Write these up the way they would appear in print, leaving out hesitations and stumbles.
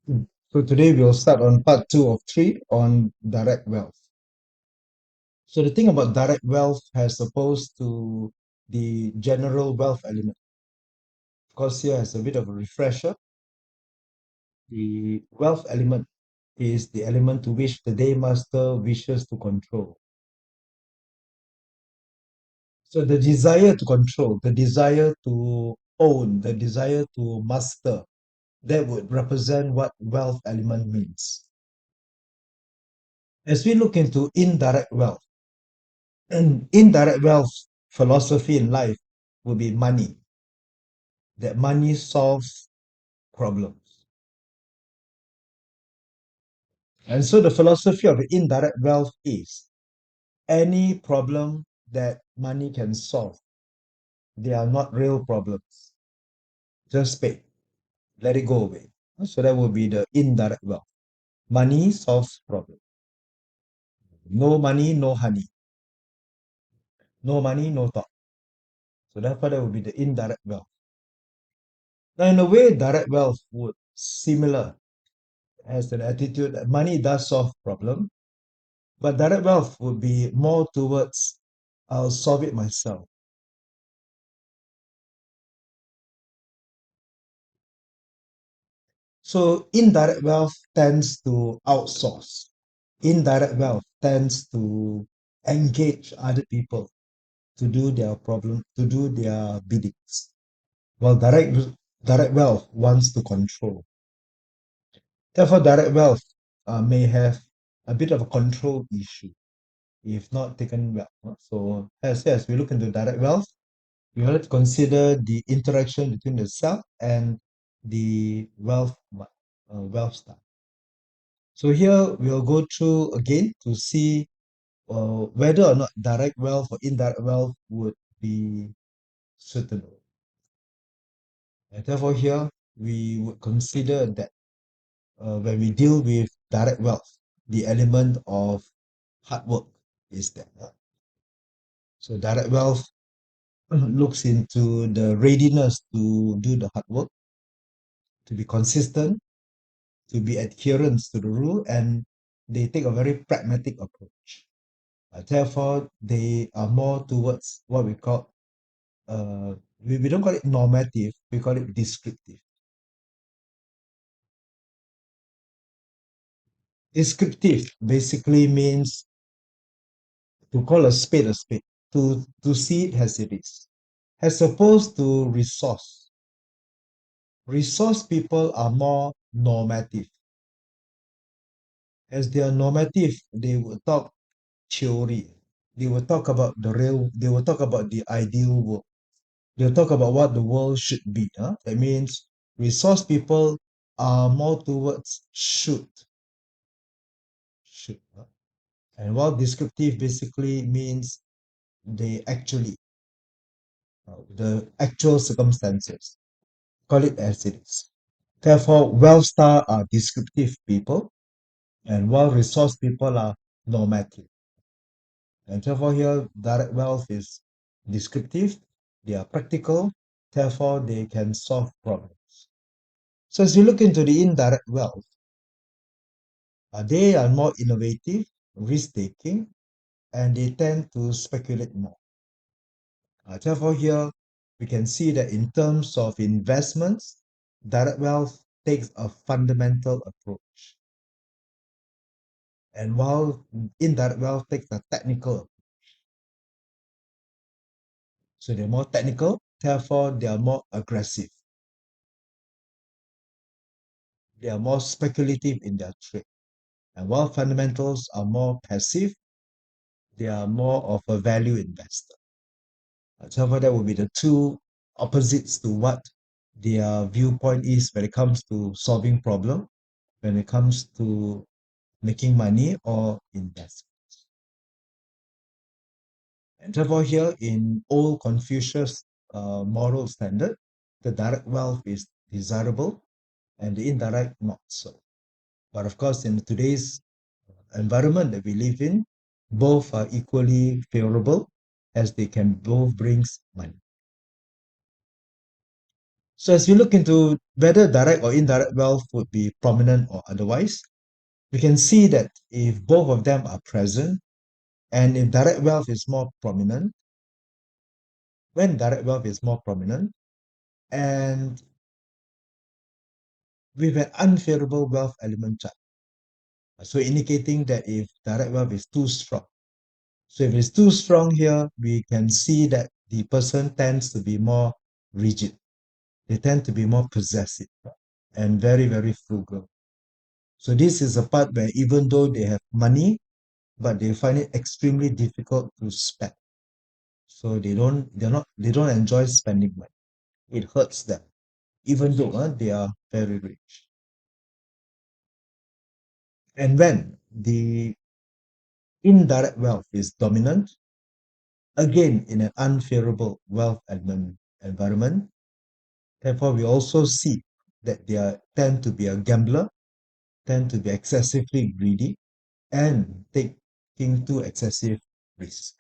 So today we'll start on part two of three on direct wealth. So the thing about direct wealth as opposed to the general wealth element, of course, here as a bit of a refresher, the wealth element is the element to which the day master wishes to control. So the desire to control, the desire to own, the desire to master, that would represent what wealth element means. As we look into indirect wealth, and indirect wealth philosophy in life will be money, that money solves problems. And so the philosophy of indirect wealth is any problem that money can solve, they are not real problems. Just pay, let it go away. So that will be the indirect wealth. Money solves problems. No money, no honey. No money, no talk. So therefore, that will be the indirect wealth. Now, in a way, direct wealth would similar as an attitude that money does solve problem, but direct wealth would be more towards I'll solve it myself. So indirect wealth tends to outsource. Indirect wealth tends to engage other people to do their problem, to do their biddings. While direct wealth wants to control. Therefore, direct wealth may have a bit of a control issue if not taken well. So as we look into direct wealth, we have to consider the interaction between the self and the wealth style. So here we'll go through again to see whether or not direct wealth or indirect wealth would be suitable. And therefore here we would consider that when we deal with direct wealth, the element of hard work is there. So direct wealth looks into the readiness to do the hard work, to be consistent, to be adherent to the rule, and they take a very pragmatic approach. Therefore, they are more towards what we call, we don't call it normative, we call it descriptive. Descriptive basically means to call a spade, to see it as it is, as opposed to resource. Resource people are more normative. As they are normative, they will talk theory. They will talk about they will talk about the ideal world. They'll talk about what the world should be. That means resource people are more towards should. And while descriptive basically means they actually, the actual circumstances, call it as it is. Therefore, wealth star are descriptive people, and while resource people are normative. And therefore, here, direct wealth is descriptive, they are practical, therefore, they can solve problems. So, as you look into the indirect wealth, they are more innovative, risk taking, and they tend to speculate more. Therefore, here we can see that in terms of investments, direct wealth takes a fundamental approach. And while indirect wealth takes a technical, so they're more technical, therefore they are more aggressive. They are more speculative in their trade. And while fundamentals are more passive, they are more of a value investor. Therefore, that would be the two opposites to what their viewpoint is when it comes to solving problem, when it comes to making money or investment. And therefore, here in old Confucius moral standard, the direct wealth is desirable and the indirect not so. But of course, in today's environment that we live in, both are equally favorable as they can both bring money. So as we look into whether direct or indirect wealth would be prominent or otherwise, we can see that if both of them are present, and if direct wealth is more prominent, when direct wealth is more prominent, and with an unfavorable wealth element chart, so indicating that if direct wealth is too strong. So if it's too strong here, we can see that the person tends to be more rigid. They tend to be more possessive and very, very frugal. So this is a part where even though they have money, but they find it extremely difficult to spend. So they don't enjoy spending money. It hurts them, even though they are very rich. And when the indirect wealth is dominant, again in an unfavorable wealth environment, therefore we also see that they tend to be a gambler, tend to be excessively greedy, and taking too excessive risk.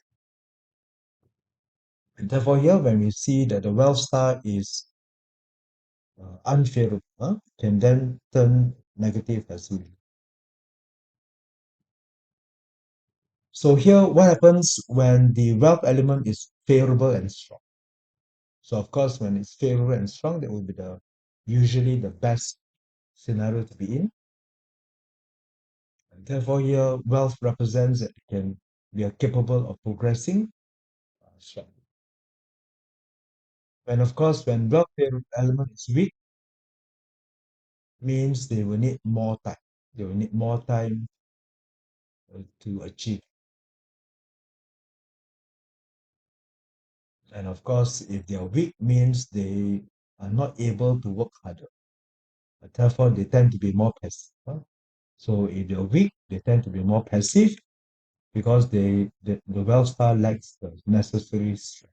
And therefore, here when we see that the wealth star is unfavorable, can then turn negative as well. So here, what happens when the wealth element is favorable and strong? So of course, when it's favorable and strong, that would be the usually the best scenario to be in. And therefore, here wealth represents that we are capable of progressing strong. And of course, when wealth element is weak, means they will need more time. They will need more time to achieve. And of course, if they are weak, means they are not able to work harder. Therefore, they tend to be more passive. So if they're weak, they tend to be more passive because the wealth star lacks the necessary strength.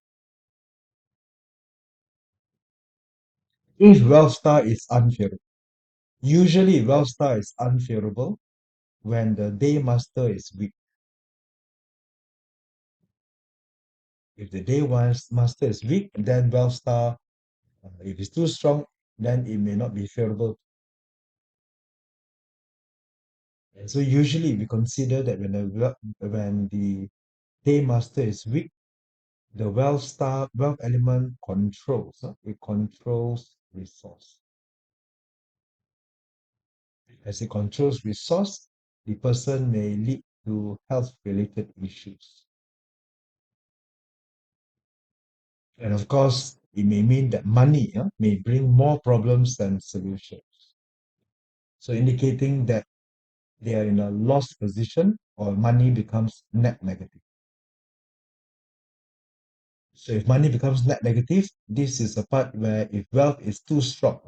If wealth star is unfavorable, usually wealth star is unfavorable when the day master is weak. If the day master is weak, then wealth star, if it's too strong, then it may not be favorable. And so usually we consider that when the day master is weak, the wealth element controls. It controls resource. As it controls resource, the person may lead to health-related issues. And of course, it may mean that money may bring more problems than solutions. So indicating that they are in a lost position or money becomes net negative. So if money becomes net negative, this is a part where if wealth is too strong,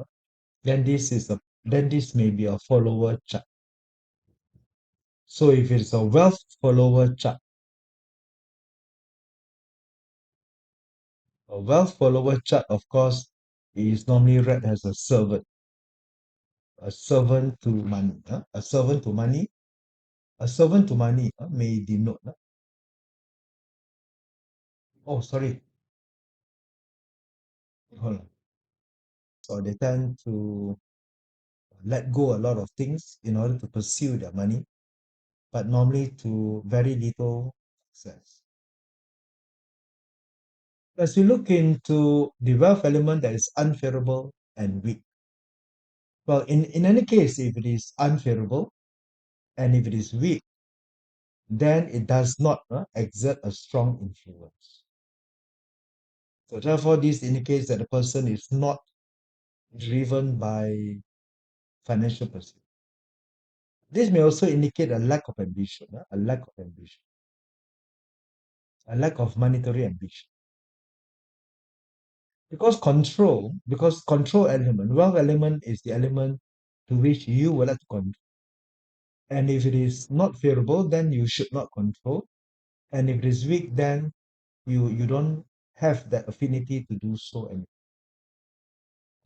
then this may be a follower chart. So if it's a wealth follower chart, a wealth follower chart, of course, is normally read as a servant to money. A servant to money, a servant to money may denote. Oh, sorry. Hold on. So they tend to let go a lot of things in order to pursue their money, but normally to very little success. As we look into the wealth element that is unfavorable and weak, well, in any case, if it is unfavorable and if it is weak, then it does not exert a strong influence. So therefore, this indicates that the person is not driven by financial pursuit. This may also indicate a lack of ambition, a lack of monetary ambition. Because control element, wealth element is the element to which you would like to control. And if it is not favorable, then you should not control. And if it is weak, then you don't have that affinity to do so anymore.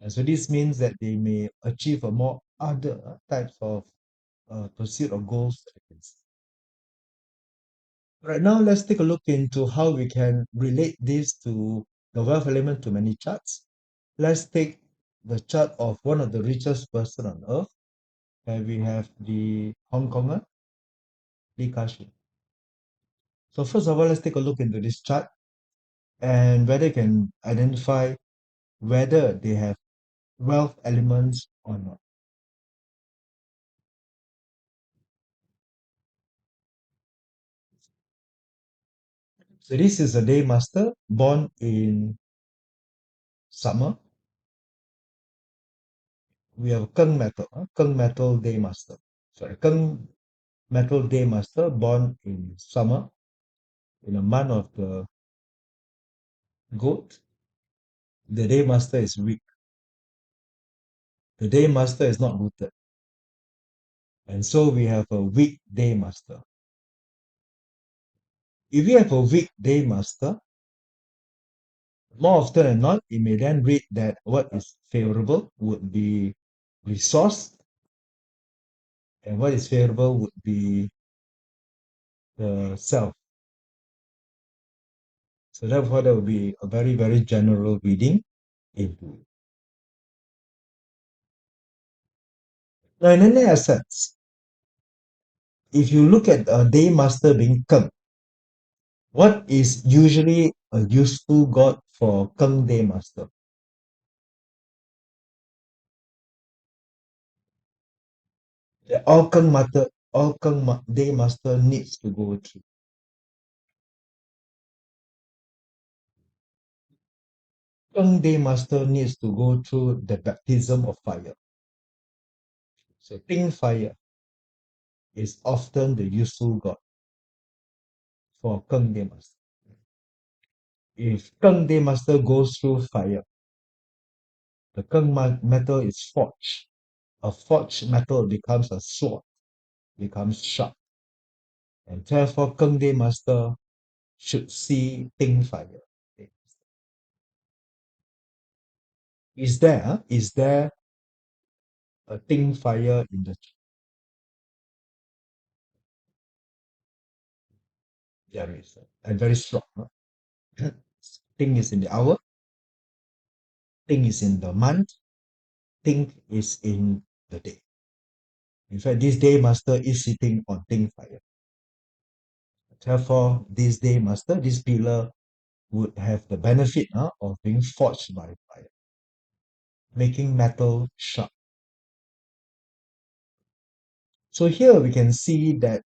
And so this means that they may achieve a more other types of pursuit of goals. Right now, let's take a look into how we can relate this to the wealth element to many charts. Let's take the chart of one of the richest person on earth, and we have the Hong Konger, Ka-shing. So first of all, let's take a look into this chart and whether you can identify whether they have wealth elements or not. So this is a day master born in summer. We have Keng metal, Keng metal day master. Sorry, Keng metal day master born in summer in a month of the goat. The day master is weak. The day master is not rooted. And so we have a weak day master. If we have a weak day master, more often than not, you may then read that what is favorable would be resource, and what is favorable would be the self. So therefore, that would be a very, very general reading into it. Now, in any essence, if you look at a day master being Keng, what is usually a useful god for Keng day master? That all day master needs to go through. Keng day master needs to go through the baptism of fire. So Ting fire is often the useful god for Keng day master. If Keng day master goes through fire, the metal is forged. A forged metal becomes a sword, becomes sharp. And therefore, Keng day master should see Ting fire. Is there a Ting fire in the there is and very strong. Ting is in the hour, Ting is in the month, Ting is in the day. In fact, this day master is sitting on Ting fire. Therefore, this day master, this pillar would have the benefit of being forged by fire, making metal sharp. So here we can see that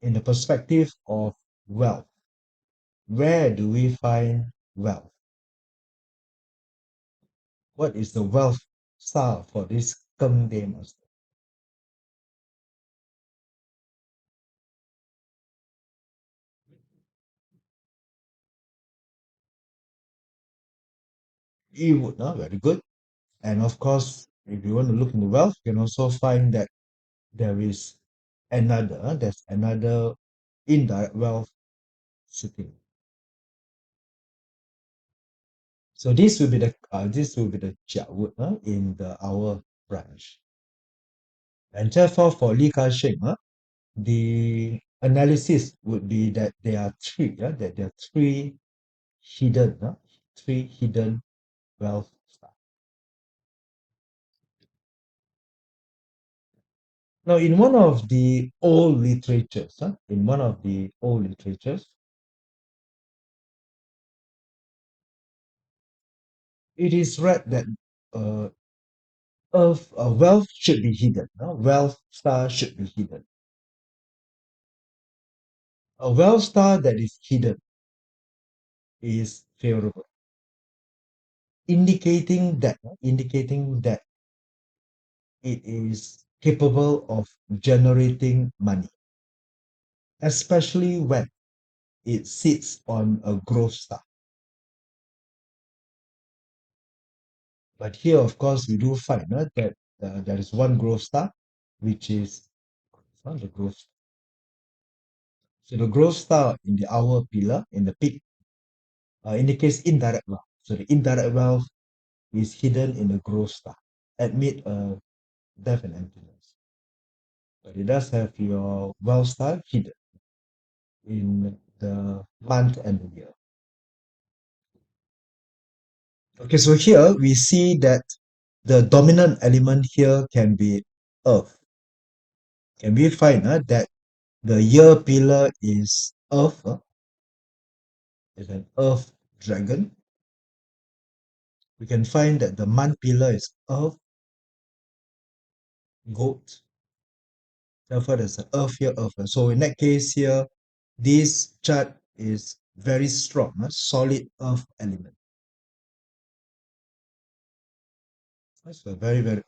in the perspective of wealth, where do we find wealth? What is the wealth star for this Keng day master? It would, very good. And of course, if you want to look into wealth, you can also find that there's another indirect wealth sitting. So this will be the Jiawood in the hour branch. And therefore for Li Ka-shing, the analysis would be that there are hidden, three hidden wealth stars. Now, in one of the old literatures, it is read that uh, wealth should be hidden. Wealth star should be hidden. A wealth star that is hidden is favorable, indicating that it is capable of generating money, especially when it sits on a growth star. But here, of course, we do find that there is one growth star, which is not the growth. So the growth star in the hour pillar, in the peak, indicates indirect wealth. So the indirect wealth is hidden in the growth star, amid death and emptiness. But it does have your wealth star hidden in the month and the year. Okay, so here we see that the dominant element here can be earth. Can we find that the year pillar is earth, is an earth dragon? We can find that the month pillar is earth, goat. Therefore, there's an earth here, earth. So in that case here, this chart is very strong, solid earth element. So very, very.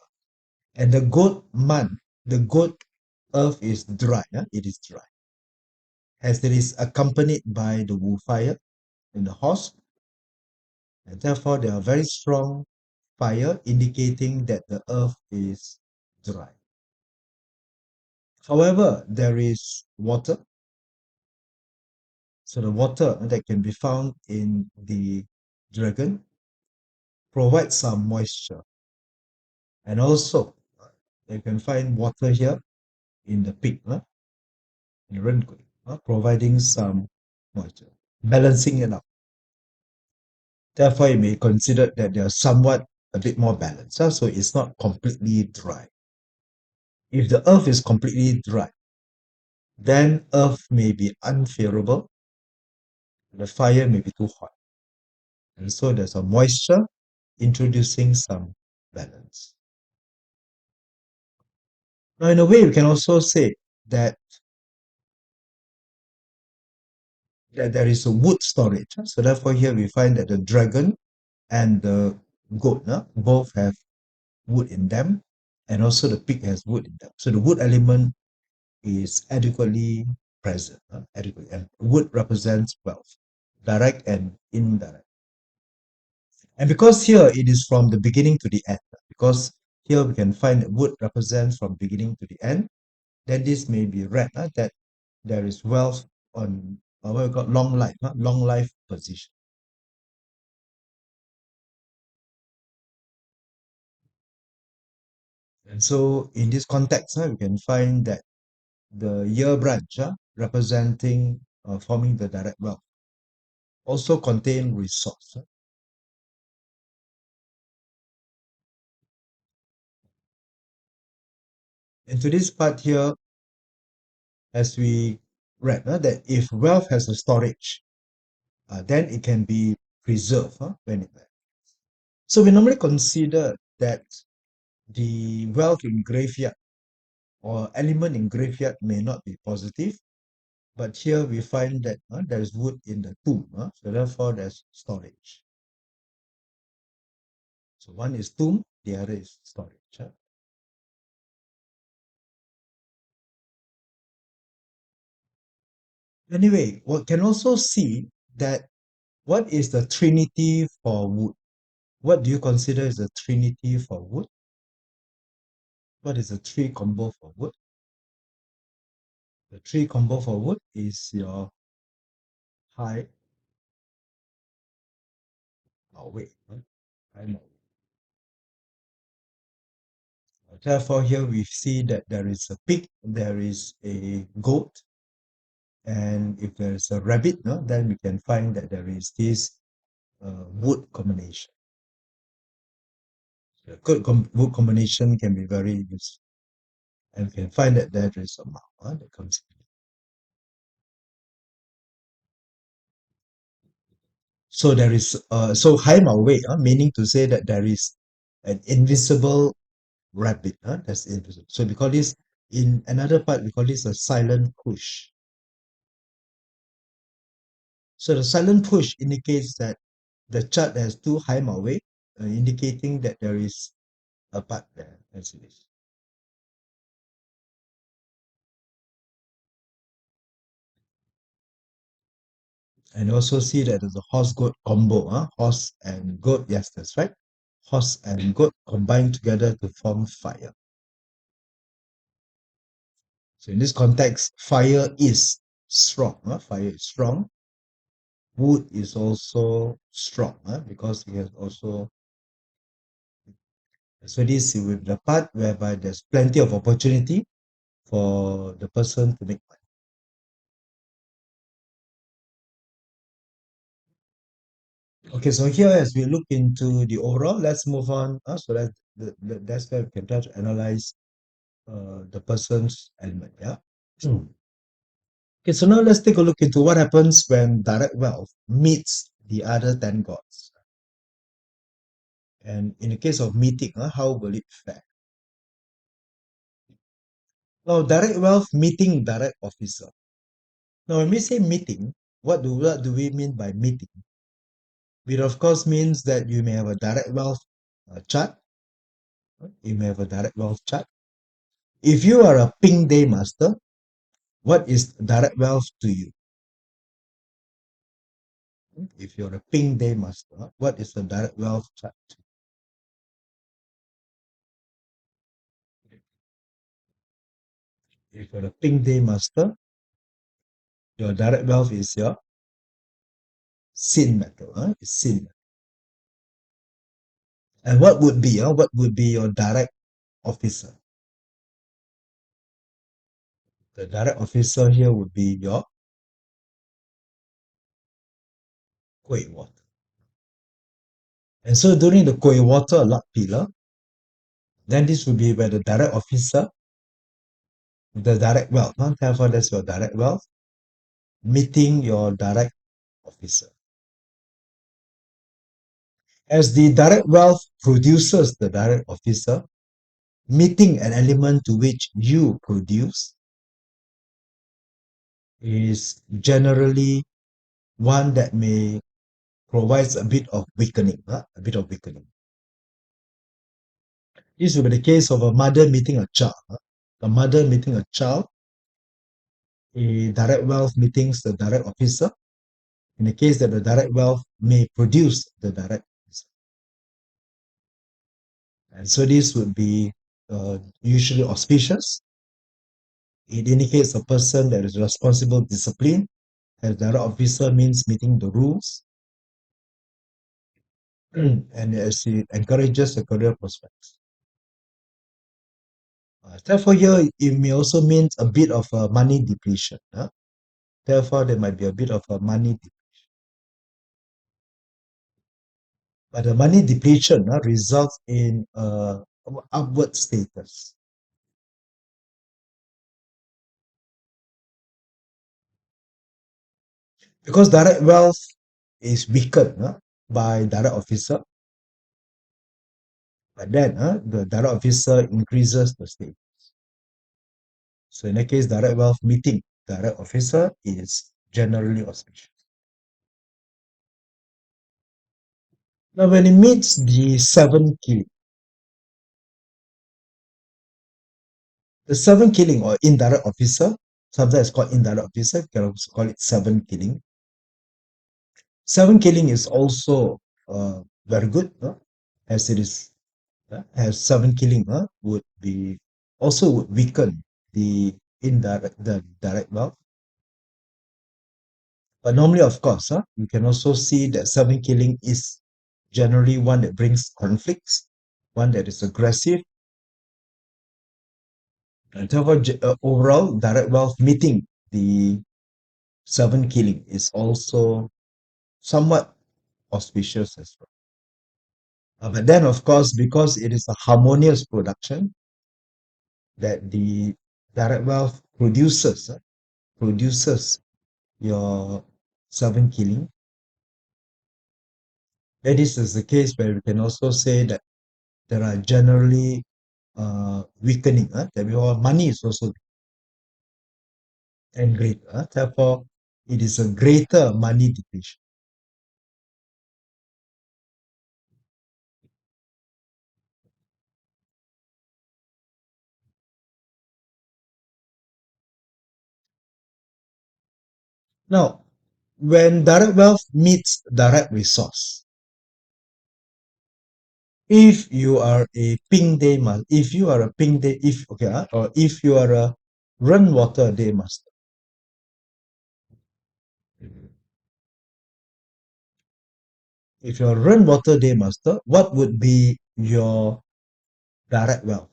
And the goat month, the goat earth is dry. It is dry. As it is accompanied by the Wu fire in the horse. And therefore, they are very strong fire, indicating that the earth is dry. However, there is water. So the water that can be found in the dragon provides some moisture. And also, you can find water here in the pig, in Renkui, providing some moisture, balancing it out. Therefore, you may consider that they are somewhat a bit more balanced. So it's not completely dry. If the earth is completely dry, then earth may be unfavorable, the fire may be too hot. And so there's a moisture introducing some balance. Now, in a way, we can also say that, there is a wood storage. So therefore, here we find that the dragon and the goat both have wood in them, and also the pig has wood in them. So the wood element is adequately present, adequately, and wood represents wealth, direct and indirect. And because here it is from the beginning to the end, because here we can find that wood represents from beginning to the end, then this may be read that there is wealth on what we call long life position. And so in this context, we can find that the year branch representing forming the direct wealth also contain resource. And to this part here, as we read, that if wealth has a storage, then it can be preserved when it lands. So we normally consider that the wealth in graveyard or element in graveyard may not be positive, but here we find that there is wood in the tomb, so therefore there's storage. So one is tomb, the other is storage. Anyway, we can also see that what is the trinity for wood? What do you consider is the trinity for wood? What is the three combo for wood? The three combo for wood is your high, weight, high weight. Therefore, here we see that there is a pig, there is a goat, and if there is a rabbit, then we can find that there is this wood combination. The good wood combination can be very useful, and we can find that there is a mark that comes in. So there is so hai mao wei, meaning to say that there is an invisible rabbit, that's invisible. So we call this, in another part we call this a silent push. So the silent push indicates that the chart has two hai mao wei, indicating that there is a part there as it is. And also see that there's a horse goat combo, horse and goat, yes, that's right. Horse and goat combined together to form fire. So in this context, fire is strong. Fire is strong. Wood is also strong, because it has also. So this is with the part whereby there's plenty of opportunity for the person to make money. Okay, so here as we look into the overall, let's move on. So that's where we can try to analyze the person's element. Yeah. Okay, so now let's take a look into what happens when direct wealth meets the other 10 gods. And in the case of meeting, how will it fare? Now, direct wealth meeting direct officer. Now, when we say meeting, what do we mean by meeting? It of course means that you may have a direct wealth chart. You may have a direct wealth chart. If you are a ping day master, what is direct wealth to you? If you're a ping day master, what is the direct wealth chart? If you're a ping day master, your direct wealth is your sin metal. It's sin. And what would be your direct officer? The direct officer here would be your Kuei water. And so during the Kuei water luck pillar, then this would be where the direct officer, the direct wealth, therefore that's your direct wealth, meeting your direct officer. As the direct wealth produces the direct officer, meeting an element to which you produce is generally one that may provides a bit of weakening, a bit of weakening. This will be the case of a mother meeting a child. A mother meeting a child, a direct wealth meetings the direct officer, in the case that the direct wealth may produce the direct officer. And so this would be usually auspicious. It indicates a person that is responsible, disciplined, as direct officer means meeting the rules, and as it encourages the career prospects. Therefore, here it may also mean a bit of a money depletion. Therefore, there might be a bit of a money depletion. But the money depletion results in upward status. Because direct wealth is weakened by direct officer, but then the direct officer increases the state. So in that case, direct wealth meeting direct officer is generally auspicious. Now, when it meets the 7 killing, the 7 killing or indirect officer, sometimes called indirect officer, you can also call it 7 killing. 7 killing is also very good, as it is as 7 killing would be also would weaken the direct wealth. But normally, of course, you can also see that 7 killing is generally one that brings conflicts, one that is aggressive, and therefore overall direct wealth meeting the 7 killing is also somewhat auspicious as well. But then, of course, because it is a harmonious production that the direct wealth produces your 7 killing, then this is the case where we can also say that there are generally weakening. That money is also and greater. Therefore, it is a greater money depletion. Now, when direct wealth meets direct resource, if you are a ping day master, if you are a ping day, if okay, or if you are a run water day master, if you're a run water day master, what would be your direct wealth?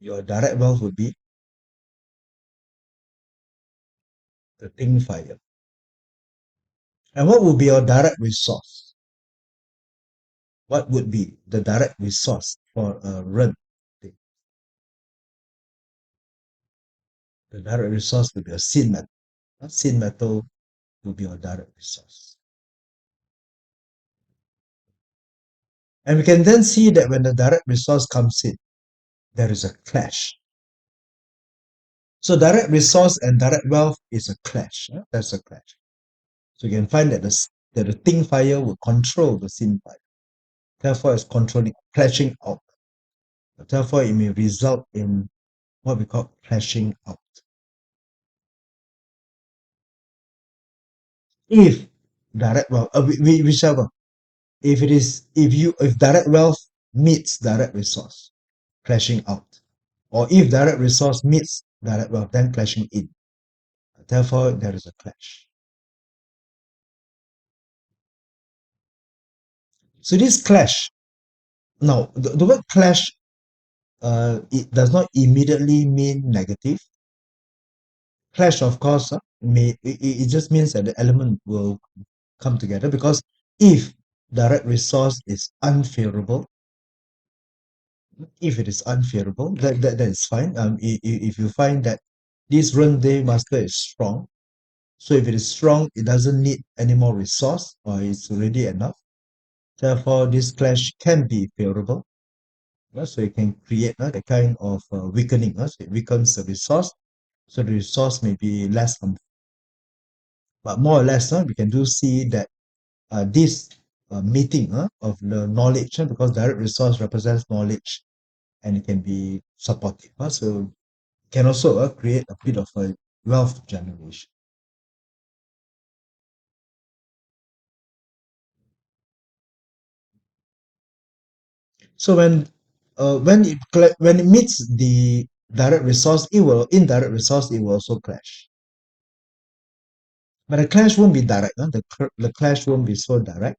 Your direct wealth would be the Ting fire. And what would be your direct resource? What would be the direct resource for a rent? The direct resource would be a sin metal. Sin metal will be your direct resource. And we can then see that when the direct resource comes in, there is a clash. So direct resource and direct wealth is a clash. That's a clash. So you can find that the thing fire will control the sin fire. Therefore, it's controlling, clashing out. Therefore, it may result in what we call clashing out. If direct wealth, whichever, if direct wealth meets direct resource, clashing out, or if direct resource meets direct wealth, then clashing in. Therefore, there is a clash. So this clash, now the word clash, it does not immediately mean negative. Clash, of course, it just means that the element will come together, because if direct resource is unfavorable, if it is unfavorable, that is fine. If you find that this Day master is strong, so if it is strong, it doesn't need any more resource, or it's already enough. Therefore, this clash can be favorable. So it can create the kind of weakening. So it weakens the resource, so the resource may be less harmful. But more or less, we can do see that this meeting of the knowledge, because direct resource represents knowledge, and it can be supportive. So can also create a bit of a wealth generation. So when it meets the direct resource, indirect resource, it will also clash. But the clash won't be direct. The clash won't be so direct,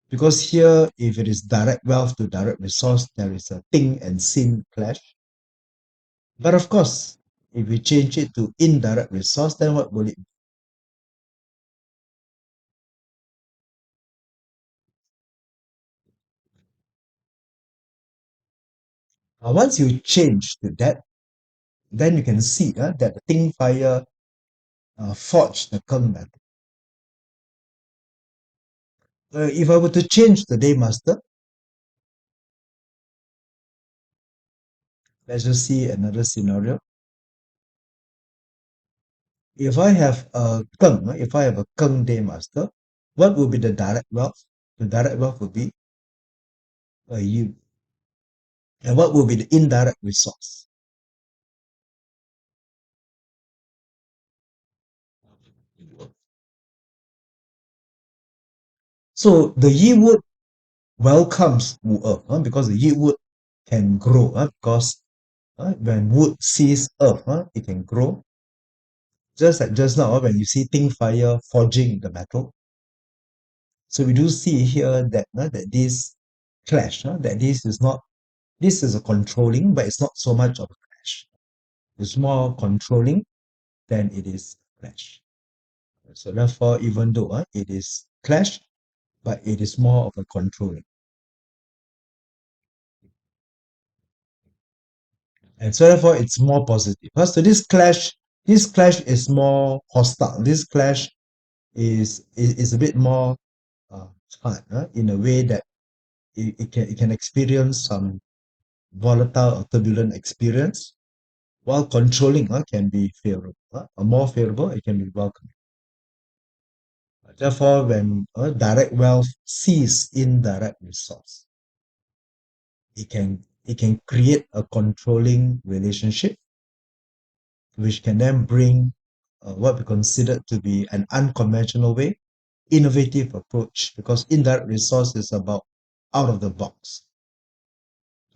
because here, if it is direct wealth to direct resource, there is a thing and sin clash. But of course, if we change it to indirect resource, then what will it be? Once you change to that, then you can see that the thing fire forged the Kung method. If I were to change the day master, let's just see another scenario. If I have a Kung day master, what will be the direct wealth? The direct wealth will be you. And what will be the indirect resource? So the Yi wood welcomes Wu because the Yi wood can grow, because when wood sees earth, it can grow. Just like just now, when you see Ting Fire forging the metal. So we do see here that that this clash, that this is a controlling, but it's not so much of a clash. It's more controlling than it is clash. So therefore, even though it is clash, but it is more of a controlling. And so therefore, it's more positive. So this clash is more hostile. This clash is a bit more hard, in a way that it can experience some volatile or turbulent experience, while controlling can be favorable. More favorable, it can be welcome. Therefore, when direct wealth sees indirect resource, it can create a controlling relationship, which can then bring what we consider to be an unconventional way, innovative approach, because indirect resource is about out of the box,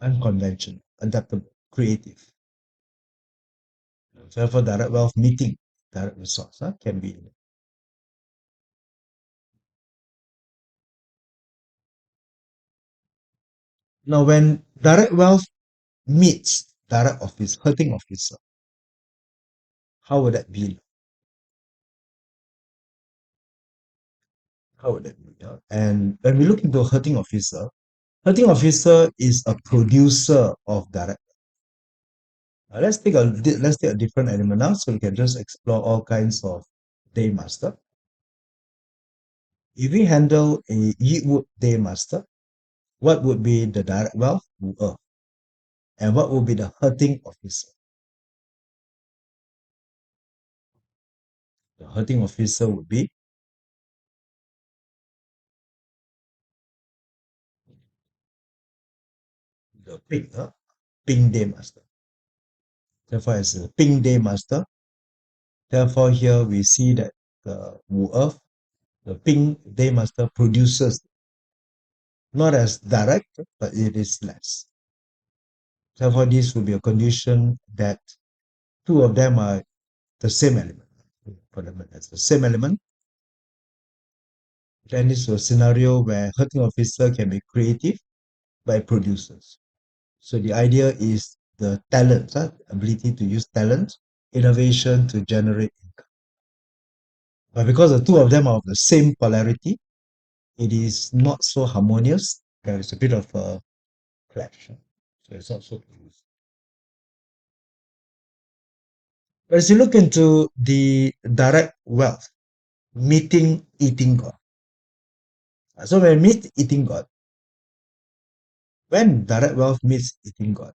unconventional, adaptable, creative. Therefore, direct wealth meeting direct resource can be. Now, when direct wealth meets direct office, hurting officer, how would that be? How would that be? And when we look into a hurting officer is a producer of direct. Let's take a different element now, so we can just explore all kinds of day master. If we handle a Yi Wood day master, what would be the direct wealth? And what would be the hurting officer? The hurting officer would be the ping day master. Therefore, as a ping day master, therefore here we see that the Wu Earth, the ping day master produces not as direct, but it is less. Therefore, this will be a condition that two of them are the same element. For them as the same element, then this is a scenario where hurting officer can be creative by producers. So the idea is the talent, ability to use talent, innovation to generate income. But because the two of them are of the same polarity, it is not so harmonious. There is a bit of a clash. So it's not so close. But as you look into the direct wealth, meeting eating God. So when we meet eating God, when direct wealth meets eating God,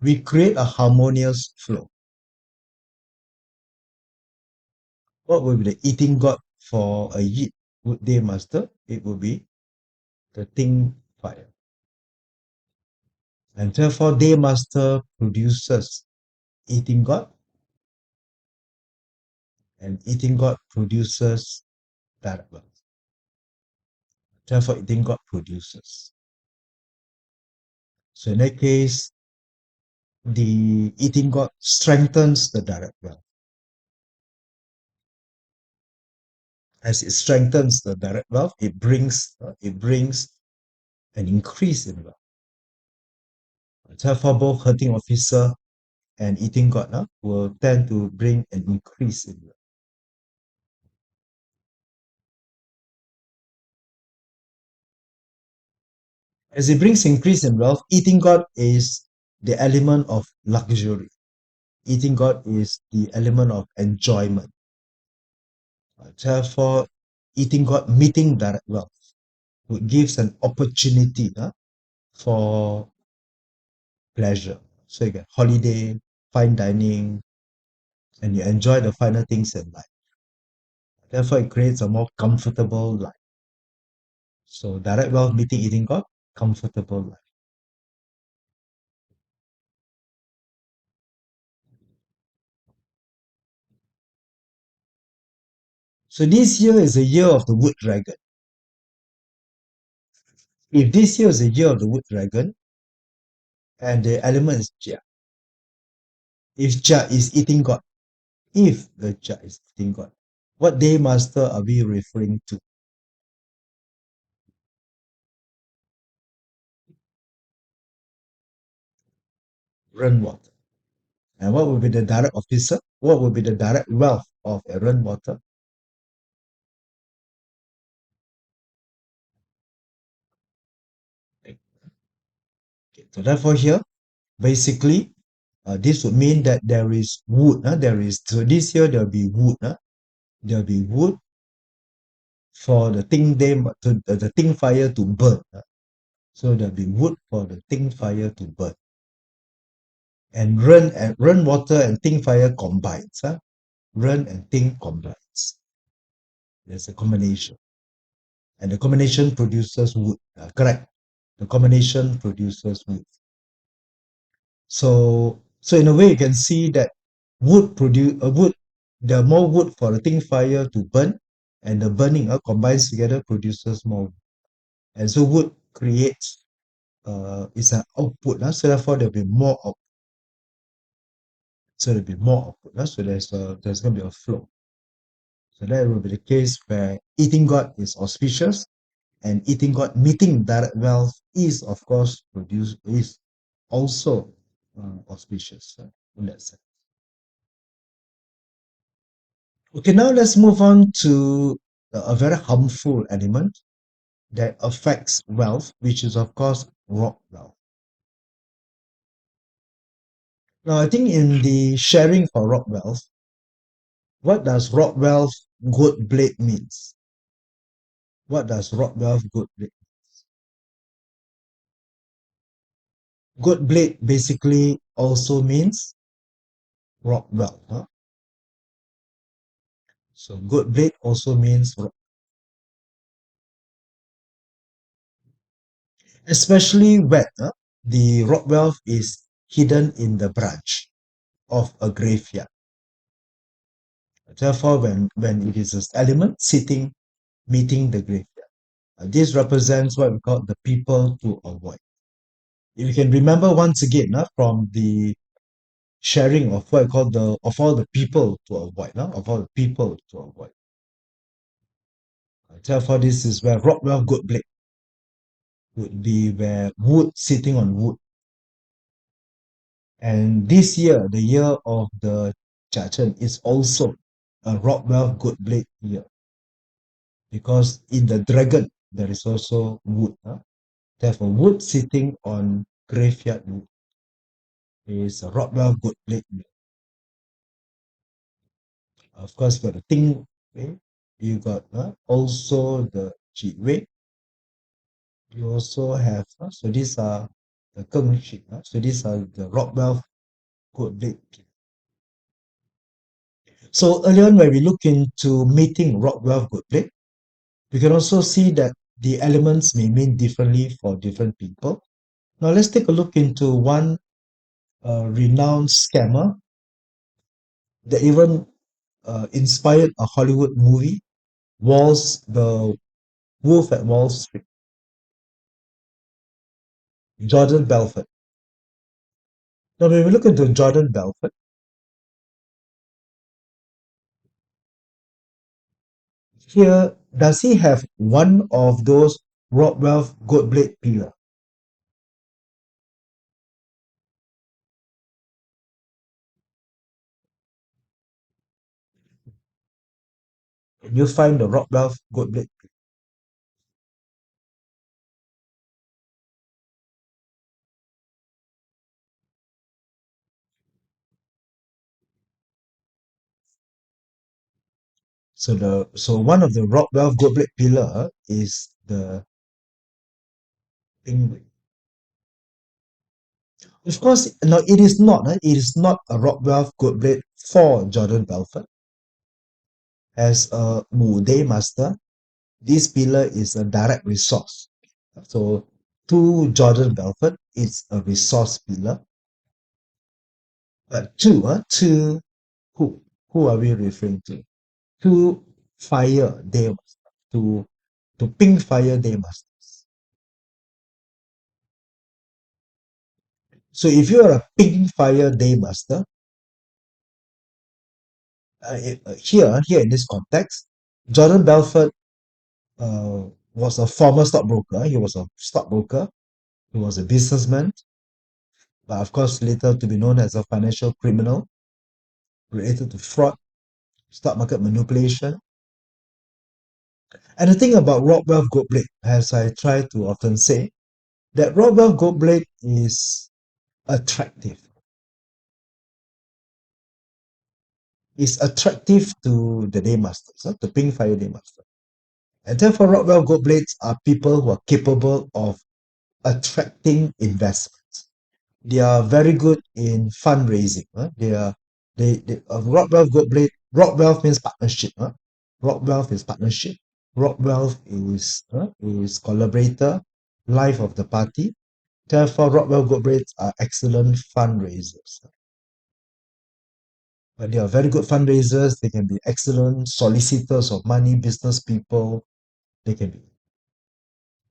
we create a harmonious flow. What will be the eating God for a Yid would day master? It will be the Ting fire. And therefore, day master produces eating God, and eating God produces direct wealth. Therefore, eating God produces. So in that case, the eating God strengthens the direct wealth. As it strengthens the direct wealth, it brings an increase in wealth. Therefore, both hurting officer and eating God will tend to bring an increase in wealth. As it brings increase in wealth, eating God is the element of luxury. Eating God is the element of enjoyment. Therefore, eating God meeting direct wealth gives an opportunity for pleasure. So you get holiday, fine dining, and you enjoy the finer things in life. Therefore, it creates a more comfortable life. So direct wealth meeting eating God, comfortable life. So this year is a year of the wood dragon. If this year is a year of the wood dragon, and the element is Jia, if Jia is eating God, if the Jia is eating God, what day master are we referring to? Run water. And what will be the direct officer? What will be the direct wealth of a run water? Okay. So therefore here, basically, this would mean that there is wood. So this year there will be wood. There will be wood for the thing the thing fire to burn. So there will be wood for the thing fire to burn. And run water and thing fire combines. Run and thing combines. There's a combination. And the combination produces wood. Correct. The combination produces wood. So in a way, you can see that wood. There are more wood for the thing fire to burn, and the burning combines together produces more wood. And so wood creates is an output. So therefore, there'll be more output. So there'll be more output. So there's going to be a flow. So that will be the case where eating God is auspicious, and eating God meeting direct wealth is, of course, is also auspicious in that sense. Okay, now let's move on to a very harmful element that affects wealth, which is of course rock wealth. Now, I think in the sharing for rock wealth, what does rock wealth good blade means? What does rock wealth good blade? Good blade basically also means rock wealth. Huh? So good blade also means rock. Especially when the rock wealth is hidden in the branch of a graveyard. Therefore, when it is an element sitting, meeting the graveyard, this represents what we call the people to avoid. If you can remember once again from the sharing of what I call the of all the people to avoid, of all the people to avoid. Therefore, this is where Rockwell good blade would be where wood sitting on wood. And this year, the year of the Chachen, is also a Rockwell good blade year. Because in the dragon, there is also wood. Therefore, wood sitting on graveyard wood is a Rockwell good blade year. Of course, you got the Ting Wei, you got also the Ji Wei, you also have, so these are the Keng Shi, so these are the Rockwell good blade. So earlier on, when we look into meeting Rockwell good blade, we can also see that the elements may mean differently for different people. Now let's take a look into one renowned scammer that even inspired a Hollywood movie, The Wolf at Wall Street, Jordan Belfort. Now, when we look into Jordan Belfort, here, does he have one of those Rockwell gold blade pillar? Can you find the Rockwell gold blade? So one of the Rockwell gold blade pillar is the penguin. Of course, no, it is not. It is not a Rockwell gold blade for Jordan Belfort. As a Mu Day master, this pillar is a direct resource. So to Jordan Belfort, it's a resource pillar. But to who? Who are we referring to? To fire day master, to pink fire day masters. So if you are a pink fire day master, here in this context, Jordan Belfort was a former stockbroker. He was a stockbroker. He was a businessman, but of course later to be known as a financial criminal related to fraud, stock market manipulation. And the thing about Rockwell Goldblade, as I try to often say, that Rockwell Goldblade is attractive. Is attractive to the Daymasters, the Pink Fire Daymaster. And therefore, Rockwell Goldblades are people who are capable of attracting investments. They are very good in fundraising. Rockwell Goldblade, Rockwell means partnership. Rockwell is partnership. Rockwell is collaborator, life of the party. Therefore, Rockwell Goldblades are excellent fundraisers. But they are very good fundraisers. They can be excellent solicitors of money, business people. They can be.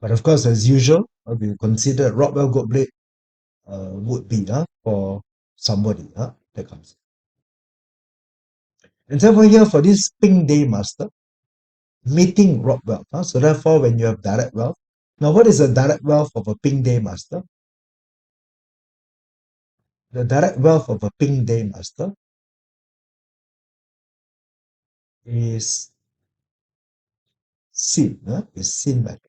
But of course, as usual, we consider Rockwell Goldblade would be for somebody that comes. And therefore, here for this Pink Day Master, meeting rock wealth. So therefore, when you have direct wealth, now what is the direct wealth of a Pink Day Master? The direct wealth of a Pink Day Master is sin, is sin method.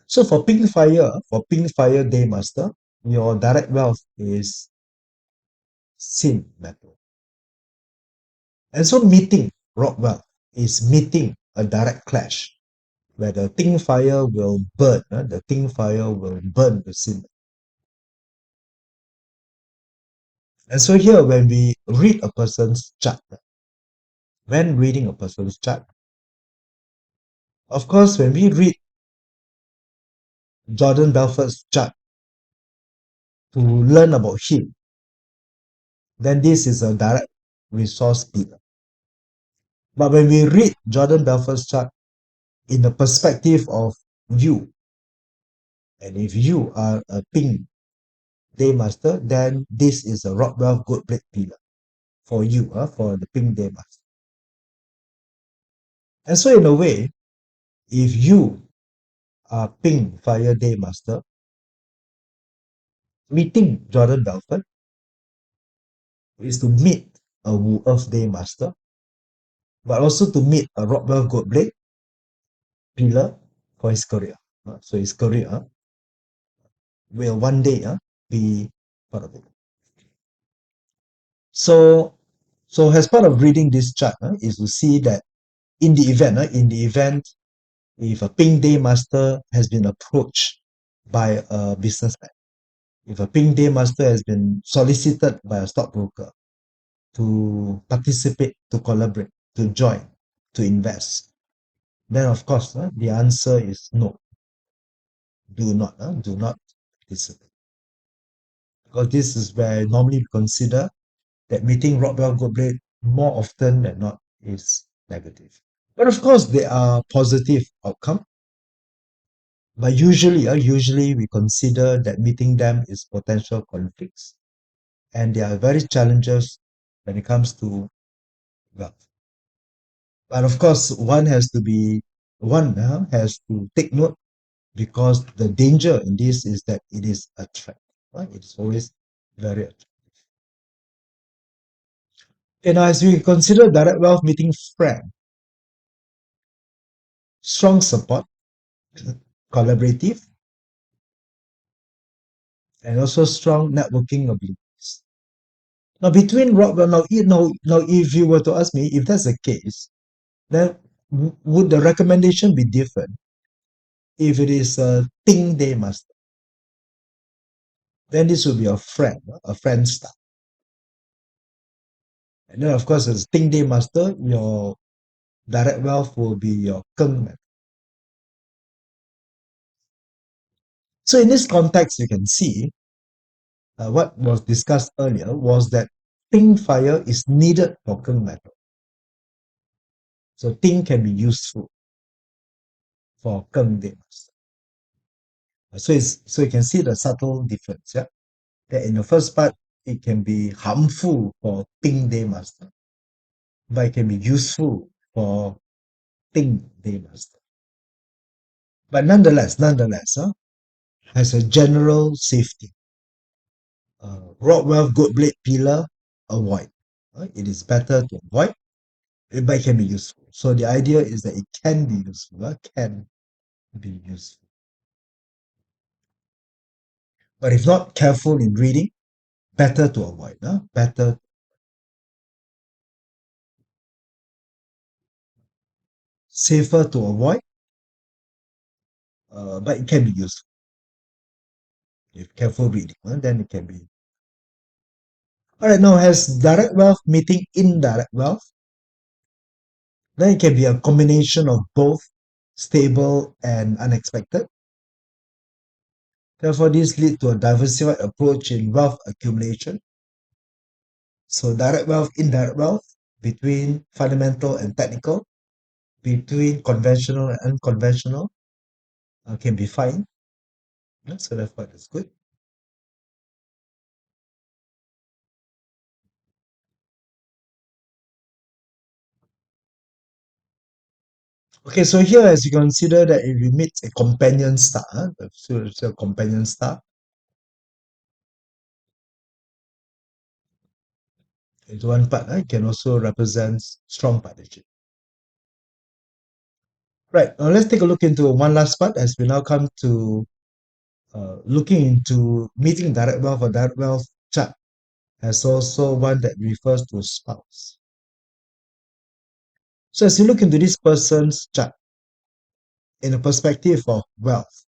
So for pink fire day master, your direct wealth is sin method. And so meeting rock wealth is meeting a direct clash where the ting fire will burn, the ting fire will burn the sin. And so here, when we read a person's chart, when reading a person's chart, of course, when we read Jordan Belfort's chart to learn about him, then this is a direct resource pillar. But when we read Jordan Belfort's chart in the perspective of you, and if you are a pink day master, then this is a Rockwell good plate pillar for you, for the pink day master. And so in a way, if you are pink fire day master, meeting Jordan Belfort is to meet a Wu Earth day master, but also to meet a Rockwell good plate pillar for his career. So his career will one day be part of it. So, so as part of reading this chart is to see that in the event, if a pink day master has been approached by a businessman, if a pink day master has been solicited by a stockbroker to participate, to collaborate, to join, to invest, then of course the answer is no. Do not participate. Because this is where normally we consider that meeting Rockwell Goldblade more often than not is negative. But of course, there are positive outcome. But usually we consider that meeting them is potential conflicts, and there are very challenges when it comes to wealth. But of course, one has to take note because the danger in this is that it is a threat. Right? It's always very attractive. And as we consider direct wealth meeting friend, strong support, collaborative, and also strong networking abilities. Now, between Rockwell, now, if you were to ask me if that's the case, then would the recommendation be different if it is a Ting Day Master? Then this would be a friend star. And then, of course, as Ting Day Master, your direct wealth will be your Keng method. So, in this context, you can see what was discussed earlier was that Ting fire is needed for Keng method. So, Ting can be useful for Keng Day Master. So you can see the subtle difference. Yeah, that in the first part it can be harmful for Ting Day Master, but it can be useful for Ting Day Master. But nonetheless, as a general safety, Rockwell Good Blade Pillar, avoid. It is better to avoid, but it can be useful. So the idea is that it can be useful, can be useful. But if not careful in reading, better to avoid. Better, safer to avoid, but it can be useful. If careful reading, then it can be. All right, now has direct wealth meeting indirect wealth, then it can be a combination of both stable and unexpected. Therefore, this lead to a diversified approach in wealth accumulation. So direct wealth, indirect wealth, between fundamental and technical, between conventional and unconventional, can be fine. So therefore, that's good. Okay, so here as you consider that if we meet a companion star, so it's a companion star, it's one part, it can also represent strong partnership. Right. Now let's take a look into one last part as we now come to looking into meeting direct wealth or direct wealth chart as also one that refers to spouse. So as you look into this person's chart in a perspective of wealth,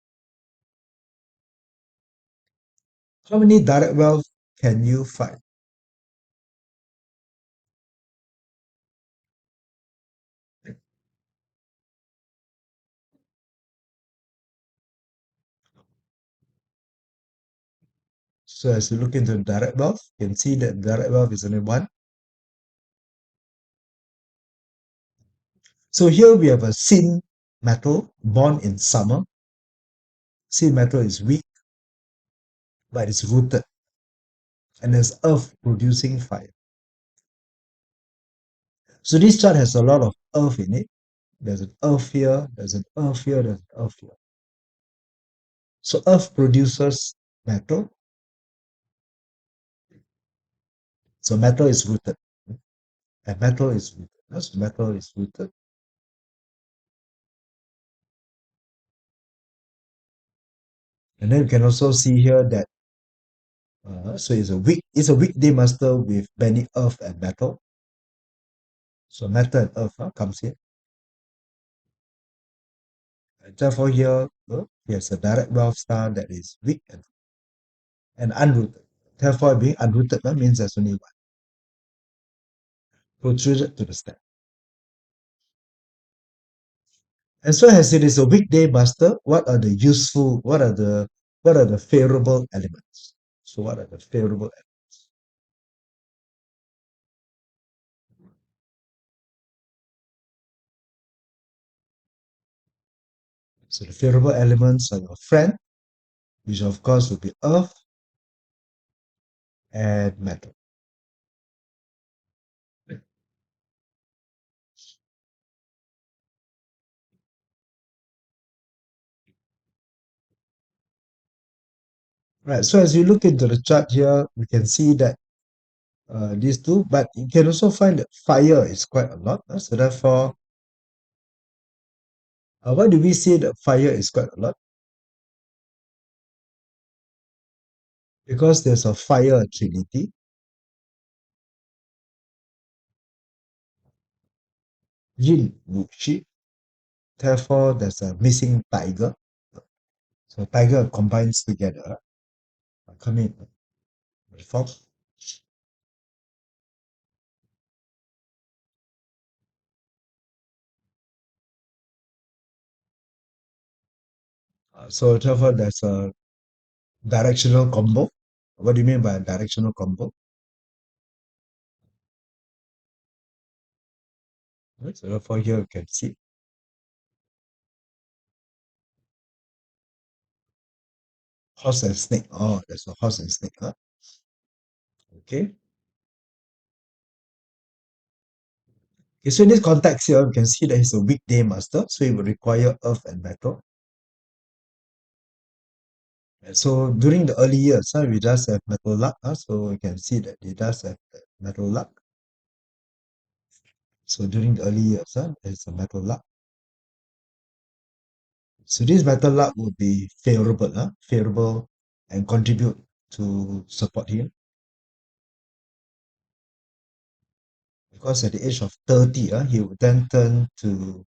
how many direct wealth can you find? So as you look into direct wealth, you can see that direct wealth is only one. So here we have a sin metal born in summer. Sin metal is weak, but it's rooted and there's earth producing fire. So this chart has a lot of earth in it. There's an earth here, there's an earth here, there's an earth here. So earth produces metal. So metal is rooted. And metal is rooted. Yes, metal is rooted. And then you can also see here that so it's a weekday master with many earth and metal. So metal and earth comes here. And therefore here, here's a direct wealth star that is weak and unrooted. Therefore, being unrooted means there's only one protruded to the stem. And so as it is a weekday master, what are the favorable elements? So what are the favorable elements? So the favorable elements are your friend, which of course will be earth and metal. Right. So as you look into the chart here, we can see that these two, but you can also find that fire is quite a lot. So therefore, why do we say that fire is quite a lot? Because there's a fire trinity, yin, wuxi. Therefore, there's a missing tiger. So tiger combines together. Come in, reform. So therefore, there's a directional combo. What do you mean by a directional combo? Right, so therefore, here you can see horse and snake. Oh, there's a horse and snake. Huh? Okay. Okay. So in this context here, we can see that he's a weekday master, so he will require earth and metal. And so during the early years, we just have metal luck. So we can see that he does have metal luck. So during the early years, there's a metal luck. So this metal luck would be favorable and contribute to support him. Because at the age of 30, he would then turn to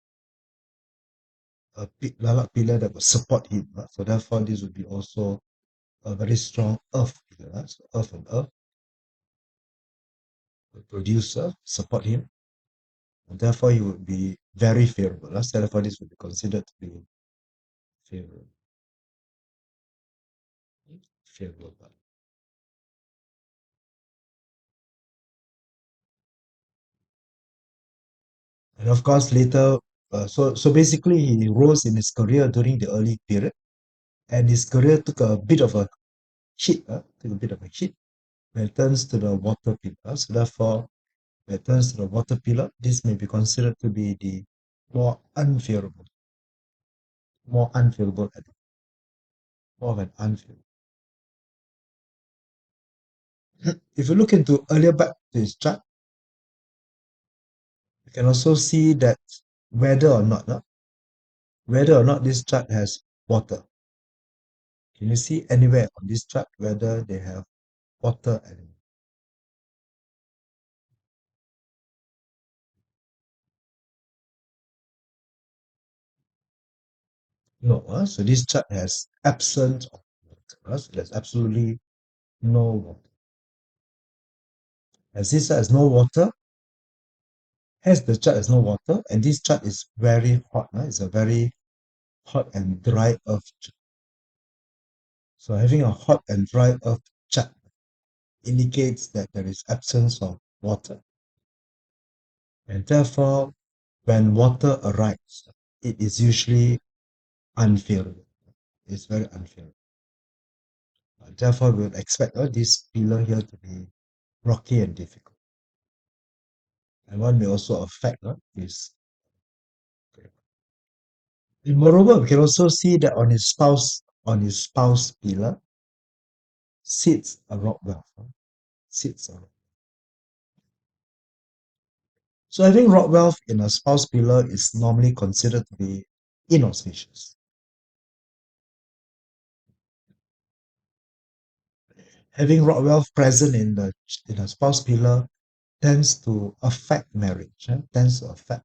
a lalak pillar that would support him. So therefore, this would be also a very strong earth pillar. So earth and earth will produce support him. And therefore, he would be very favorable. So therefore, this would be considered to be favorable. Favorable. And of course, later, so basically, he rose in his career during the early period, and his career took a bit of a hit, when it turns to the water pillar. So therefore, when it turns to the water pillar, this may be considered to be the more unfavorable, more unfavorable, more of an unfavorable. If you look into earlier back to his chart, you can also see that whether or not whether or not this chart has water. Can you see anywhere on this chart whether they have water element? No, so this chart has absence of water. So there's absolutely no water. As this chart has no water, as the chart has no water, and this chart is very hot. It's a very hot and dry earth chart. So having a hot and dry earth chart indicates that there is absence of water. And therefore, when water arrives, it is usually unfavorable. It's very unfavorable. Therefore, we would expect this pillar here to be rocky and difficult. And one may also affect this. And moreover, we can also see that on his spouse pillar sits a rock wealth. Sits a rock. So having rock wealth in a spouse pillar is normally considered to be inauspicious. Having rock wealth present in a spouse pillar tends to affect marriage. Tends to affect.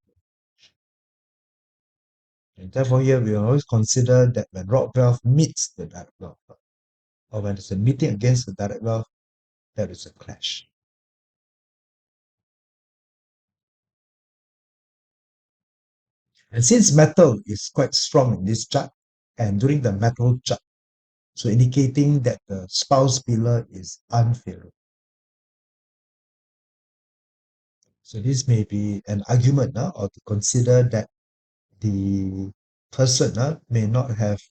And therefore, here we always consider that when rock wealth meets the direct wealth, or when there's a meeting against the direct wealth, there is a clash. And since metal is quite strong in this chart, and during the metal chart, so indicating that the spouse pillar is unfavorable. So this may be an argument or to consider that the person may not have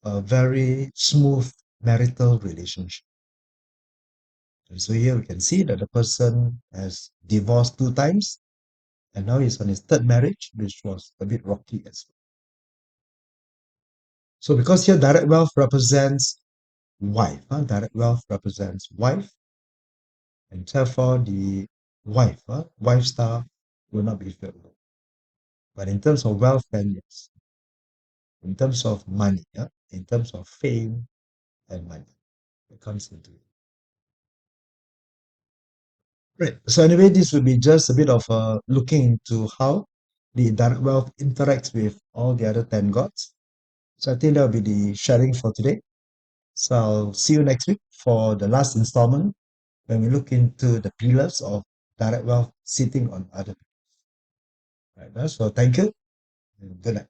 a very smooth marital relationship. And so here we can see that the person has divorced 2 times, and now he's on his third marriage, which was a bit rocky as well. So because here direct wealth represents wife, direct wealth represents wife, and therefore the wife star will not be favorable. But in terms of wealth, then yes. In terms of money, in terms of fame and money, it comes into it. Right. So anyway, this will be just a bit of looking into how the direct wealth interacts with all the other 10 gods. So I think that will be the sharing for today. So I'll see you next week for the last installment when we look into the pillars of direct wealth sitting on other people. Right. So thank you and good night.